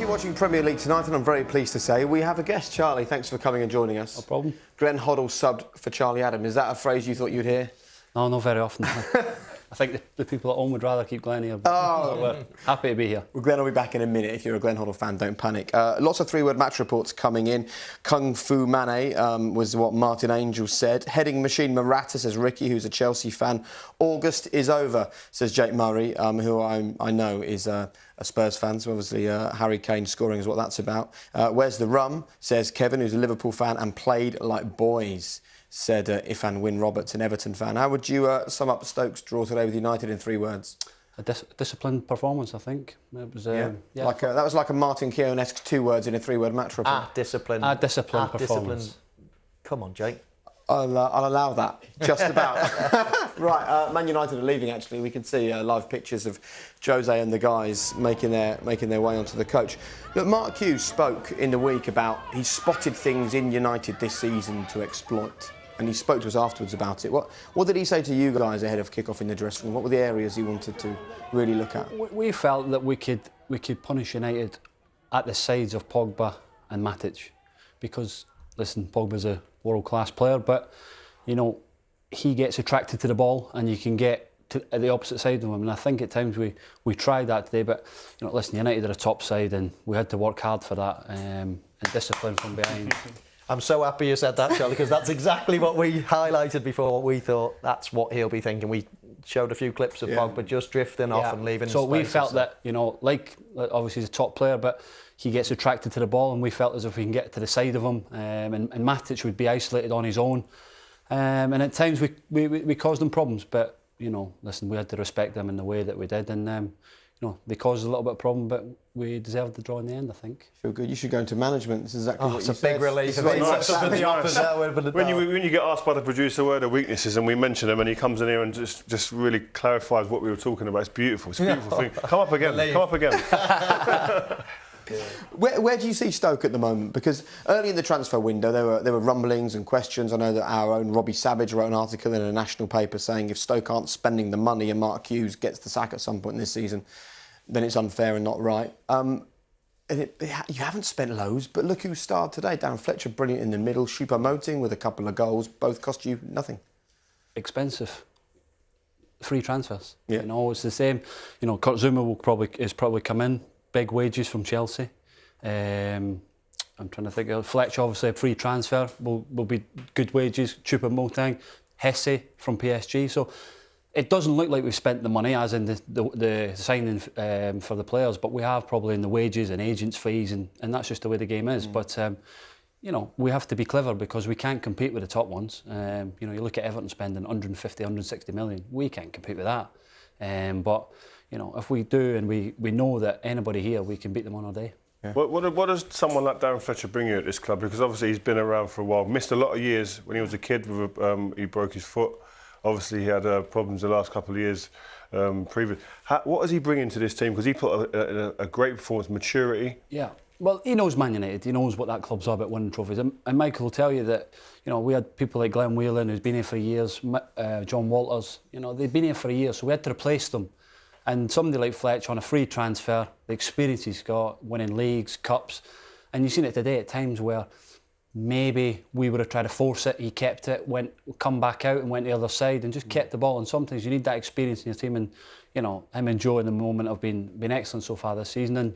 you're watching Premier League tonight, and I'm very pleased to say we have a guest. Charlie, thanks for coming and joining us. No problem. Glenn Hoddle subbed for Charlie Adam. Is that a phrase you thought you'd hear? No, not very often. I think the people at home would rather keep Glenn here. Oh. We're happy to be here. Well, Glenn will be back in a minute. If you're a Glenn Hoddle fan, don't panic. Lots of three-word match reports coming in. Kung Fu Mane was what Martin Angel said. Heading machine Morata, says Ricky, who's a Chelsea fan. August is over, says Jake Murray, who I know is a Spurs fan, so obviously Harry Kane scoring is what that's about. Where's the rum, says Kevin, who's a Liverpool fan and played like boys, said Ifan Wyn Roberts, an Everton fan. How would you sum up Stoke's draw today with United in 3 words? A disciplined performance, I think. It was, that was like a Martin Keown-esque 2 words in a 3-word match report. Disciplined performance. Come on, Jake. I'll allow that, just about. Right, Man United are leaving, actually. We can see live pictures of Jose and the guys making their way onto the coach. Look, Mark Hughes spoke in the week about he spotted things in United this season to exploit. And he spoke to us afterwards about it. What did he say to you guys ahead of kick-off in the dressing room? What were the areas he wanted to really look at? We felt that we could punish United at the sides of Pogba and Matic. Because, listen, Pogba's a world-class player, but, you know, he gets attracted to the ball and you can get to the opposite side of him. And I think at times we tried that today, but, you know, listen, United are a top side and we had to work hard for that and discipline from behind. I'm so happy you said that, Charlie, because that's exactly what we highlighted before. What we thought that's what he'll be thinking. We showed a few clips of Pogba just drifting off and leaving. So we felt that, you know, like obviously he's a top player, but he gets attracted to the ball, and we felt as if we can get to the side of him, and Matic would be isolated on his own, and at times we caused them problems. But you know, listen, we had to respect them in the way that we did, and you know, they caused a little bit of problem, but we deserved the draw in the end, I think. Feel good. You should go into management. This is exactly what it's you a said. big relief. When you get asked by the producer where the weaknesses, and we mention them, and he comes in here and just really clarifies what we were talking about. It's beautiful. It's a beautiful thing. Come up again. Come up again. Where do you see Stoke at the moment? Because early in the transfer window there were rumblings and questions. I know that our own Robbie Savage wrote an article in a national paper saying if Stoke aren't spending the money and Mark Hughes gets the sack at some point this season, then it's unfair and not right. You haven't spent loads, but look who starred today. Darren Fletcher, brilliant in the middle. Choupo-Moting with a couple of goals. Both cost you nothing. Expensive. Free transfers. Yeah. You know, it's the same. You know, Kurt Zouma is probably come in. Big wages from Chelsea. I'm trying to think of Fletcher, obviously a free transfer, will be good wages. Choupo-Moting, Hesse from PSG. So it doesn't look like we've spent the money, as in the signing for the players, but we have probably in the wages and agents' fees, and that's just the way the game is. But you know, we have to be clever because we can't compete with the top ones. You know, you look at Everton spending 150, 160 million. We can't compete with that. But you know, if we do, and we know that anybody here, we can beat them on our day. Yeah. What does someone like Darren Fletcher bring you at this club? Because obviously he's been around for a while. Missed a lot of years when he was a kid. He broke his foot. Obviously he had problems the last couple of years previous. What is he bringing to this team? Because he put a great performance, maturity. Yeah. Well, he knows Man United. He knows what that club's all about, winning trophies. And Michael will tell you that, you know, we had people like Glenn Whelan, who's been here for years, John Walters. You know, they've been here for a year, so we had to replace them. And somebody like Fletcher on a free transfer, the experience he's got, winning leagues, cups, and you've seen it today at times where maybe we would have tried to force it, he kept it, come back out and went the other side and just kept the ball. And sometimes you need that experience in your team, and you know, him and Joe in the moment have been excellent so far this season, and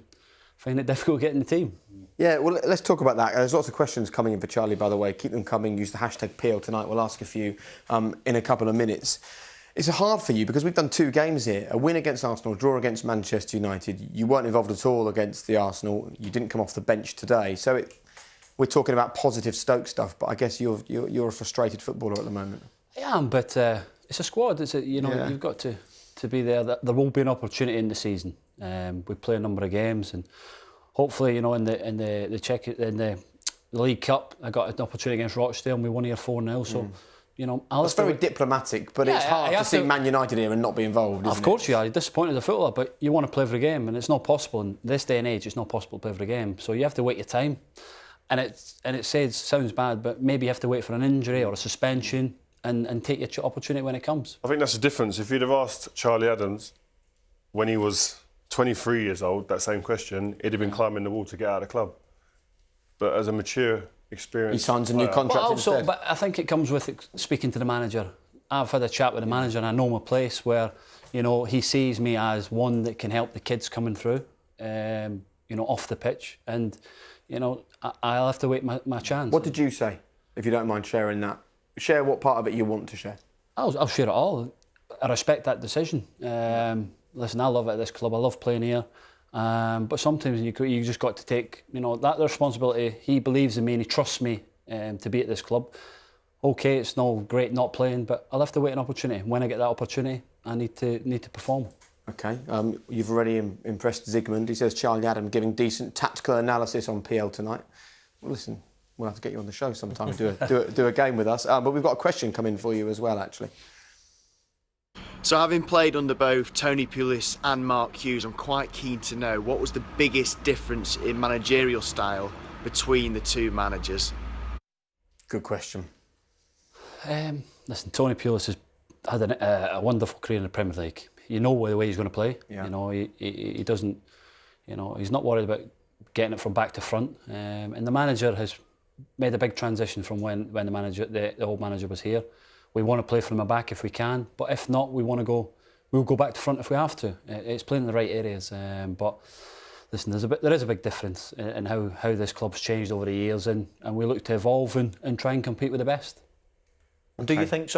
find it difficult getting the team. Yeah, well, let's talk about that. There's lots of questions coming in for Charlie, by the way. Keep them coming. Use the hashtag PL tonight. We'll ask a few in a couple of minutes. It's hard for you because we've done 2 games here. A win against Arsenal, a draw against Manchester United. You weren't involved at all against the Arsenal. You didn't come off the bench today. So we're talking about positive Stoke stuff, but I guess you're a frustrated footballer at the moment. I am, but it's a squad. You've got to be there. There will be an opportunity in the season. We play a number of games, and hopefully, you know, in the League Cup, I got an opportunity against Rochdale, and we won here 4-0. So. You know, it's very diplomatic, but it's hard to see Man United here and not be involved, isn't it? Of course you are. You're disappointed as a footballer, but you want to play every game, and it's not possible. In this day and age, it's not possible to play every game. So you have to wait your time. And it sounds bad, but maybe you have to wait for an injury or a suspension and take your opportunity when it comes. I think that's the difference. If you'd have asked Charlie Adams when he was 23 years old, that same question, he'd have been climbing the wall to get out of the club. But as a mature, experienced... He signs a new contract instead. But I think it comes with speaking to the manager. I've had a chat with the manager and I know my place where, you know, he sees me as one that can help the kids coming through, you know, off the pitch. And, you know, I'll have to wait my chance. What did you say, if you don't mind sharing that? Share what part of it you want to share. I'll share it all. I respect that decision. Listen, I love it at this club. I love playing here. But sometimes you just got to take, you know, that responsibility. He believes in me and he trusts me to be at this club. Okay, it's no great not playing, but I'll have to wait an opportunity. When I get that opportunity, I need to perform. Okay, you've already impressed Zygmunt. He says Charlie Adam giving decent tactical analysis on PL tonight. Well, listen, we'll have to get you on the show sometime, do a game with us. But we've got a question coming for you as well, actually. So having played under both Tony Pulis and Mark Hughes, I'm quite keen to know what was the biggest difference in managerial style between the two managers? Good question. Listen, Tony Pulis has had a wonderful career in the Premier League. You know the way he's going to play. Yeah. You know, he doesn't, you know, he's not worried about getting it from back to front. And the manager has made a big transition from when the old manager was here. We want to play from the back if we can, but if not, we'll go back to front if we have to. It's playing in the right areas. But listen, there is a big difference in how this club's changed over the years, and we look to evolve and try and compete with the best. And do you think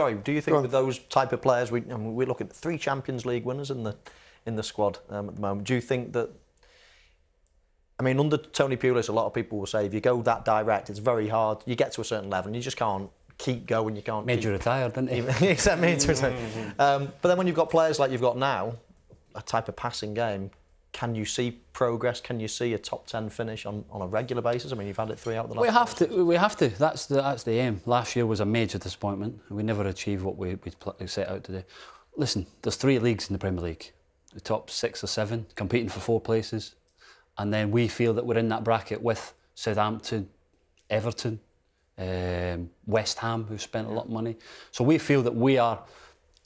with those type of players, we look at 3 Champions League winners in the squad at the moment. Do you think that? I mean, under Tony Pulis, a lot of people will say if you go that direct, it's very hard. You get to a certain level, and you just can't keep going. You can't. Made you retired, didn't he? He sent me to retire. But then when you've got players like you've got now, a type of passing game, can you see progress? Can you see a top 10 finish on a regular basis? I mean, you've had it 3 out of the last. We have to. That's the aim. Last year was a major disappointment. We never achieved what we set out to do. Listen, there's 3 leagues in the Premier League. The top 6 or 7 competing for 4 places, and then we feel that we're in that bracket with Southampton, Everton, West Ham, who've spent a lot of money. So we feel that we are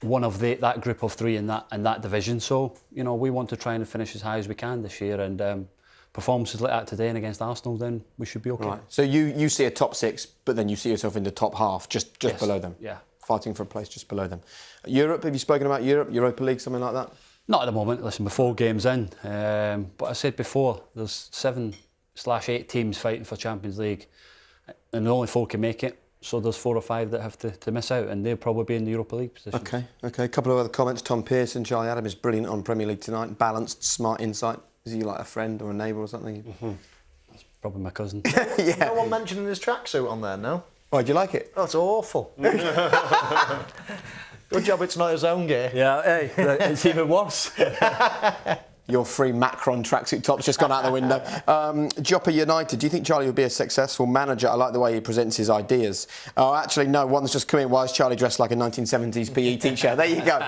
one of that group of 3 in that division. So, you know, we want to try and finish as high as we can this year, and performances like that today and against Arsenal, then we should be okay. Right. So you see a top 6, but then you see yourself in the top half, just Yes. below them. Yeah. Fighting for a place just below them. Europe, have you spoken about Europe, Europa League, something like that? Not at the moment. Listen, we're 4 games in. But I said before, there's 7/8 teams fighting for Champions League, and only 4 can make it. So there's 4 or 5 that have to miss out, and they'll probably be in the Europa League position. Okay. A couple of other comments. Tom Pearson, Charlie Adam is brilliant on Premier League tonight. Balanced, smart insight. Is he like a friend or a neighbour or something? Mm-hmm. That's probably my cousin. Yeah. No one mentioning his tracksuit on there, no? Oh, do you like it? That's awful. Good job it's not his own gear. Yeah, hey, it's even worse. Your 3 Macron tracksuit tops just gone out the window. Joppa United, do you think Charlie will be a successful manager? I like the way he presents his ideas. Oh, actually, no, one's just come in. Why is Charlie dressed like a 1970s PE teacher? There you go.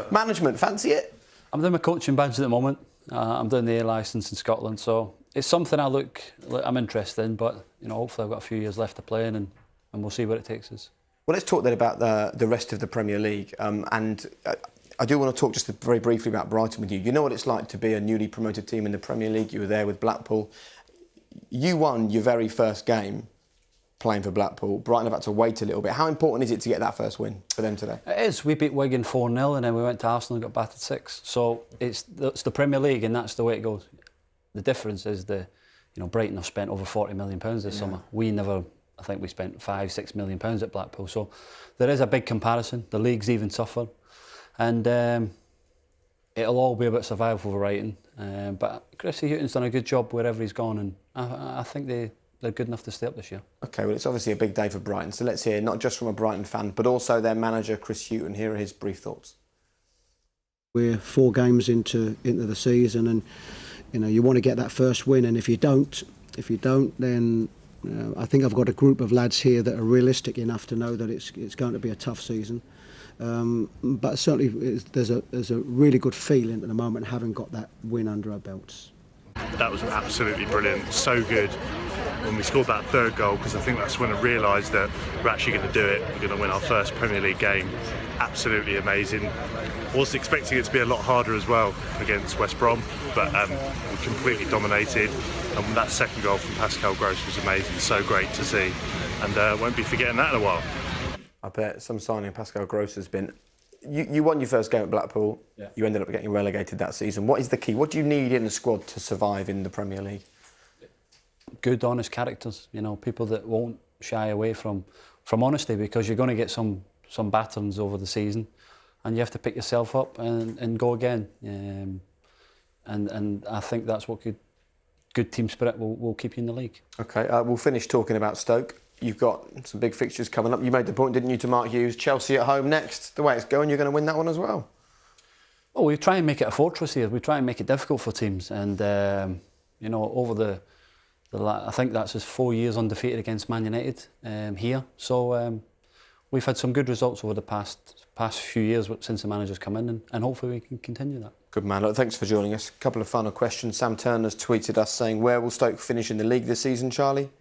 Management, fancy it? I'm doing my coaching badge at the moment. I'm doing the A licence in Scotland, so it's something I'm interested in, but you know, hopefully I've got a few years left to play in, and we'll see where it takes us. Well, let's talk then about the rest of the Premier League. I do want to talk just very briefly about Brighton with you. You know what it's like to be a newly promoted team in the Premier League. You were there with Blackpool. You won your very first game playing for Blackpool. Brighton have had to wait a little bit. How important is it to get that first win for them today? It is. We beat Wigan 4-0, and then we went to Arsenal and got battered 6. So it's the Premier League, and that's the way it goes. The difference is Brighton have spent over £40 million this summer. We never. I think we spent £5-6 million at Blackpool. So there is a big comparison. The league's even tougher. And it'll all be about survival for Brighton. But Chrissy Hughton's done a good job wherever he's gone, and I think they're good enough to stay up this year. OK, well, it's obviously a big day for Brighton. So let's hear, not just from a Brighton fan, but also their manager, Chris Hughton. Here are his brief thoughts. We're 4 games into the season, and you want to get that first win. And if you don't, then I think I've got a group of lads here that are realistic enough to know that it's going to be a tough season. But certainly there's a really good feeling at the moment, having got that win under our belts. That was absolutely brilliant, so good. when we scored that third goal, because I think that's when I realised that we're actually going to do it. We're going to win our first Premier League game. Absolutely amazing. Was expecting it to be a lot harder as well against West Brom, but we completely dominated. And that second goal from Pascal Gross was amazing. So great to see, and won't be forgetting that in a while. I bet some signing Pascal Gross has been. You won your first game at Blackpool. Yeah. You ended up getting relegated that season. What is the key? What do you need in the squad to survive in the Premier League? Good, honest characters. You know, people that won't shy away from honesty, because you're going to get some batterings over the season, and you have to pick yourself up and go again. And I think that's what good team spirit will keep you in the league. Okay, we'll finish talking about Stoke. You've got some big fixtures coming up. You made the point, didn't you, to Mark Hughes? Chelsea at home next. The way it's going, you're going to win that one as well. Well, we try and make it a fortress here. We try and make it difficult for teams. And, you know, over I think that's his 4 years undefeated against Man United here. So we've had some good results over the past few years since the manager's come in, and hopefully we can continue that. Good man. Look, thanks for joining us. A couple of final questions. Sam Turner's tweeted us saying, where will Stoke finish in the league this season, Charlie?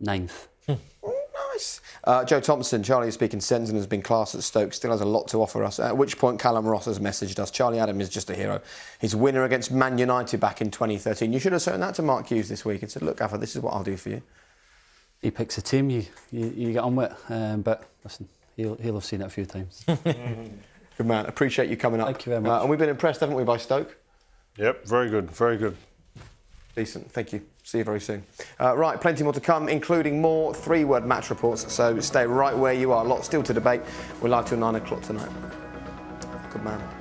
9th. Nice. Joe Thompson, Charlie is speaking sense and has been class at Stoke, still has a lot to offer us. At which point Callum Ross has messaged us, Charlie Adam is just a hero. He's winner against Man United back in 2013. You should have shown that to Mark Hughes this week and said, look, Gaffer, this is what I'll do for you. He picks a team you get on with, but listen, he'll have seen it a few times. Good man. Appreciate you coming up. Thank you very much. And we've been impressed, haven't we, by Stoke? Yep, very good, very good. Decent, thank you. See you very soon. Right, plenty more to come, including more three-word match reports, so stay right where you are. Lots still to debate. We're live till 9 o'clock tonight. Good man.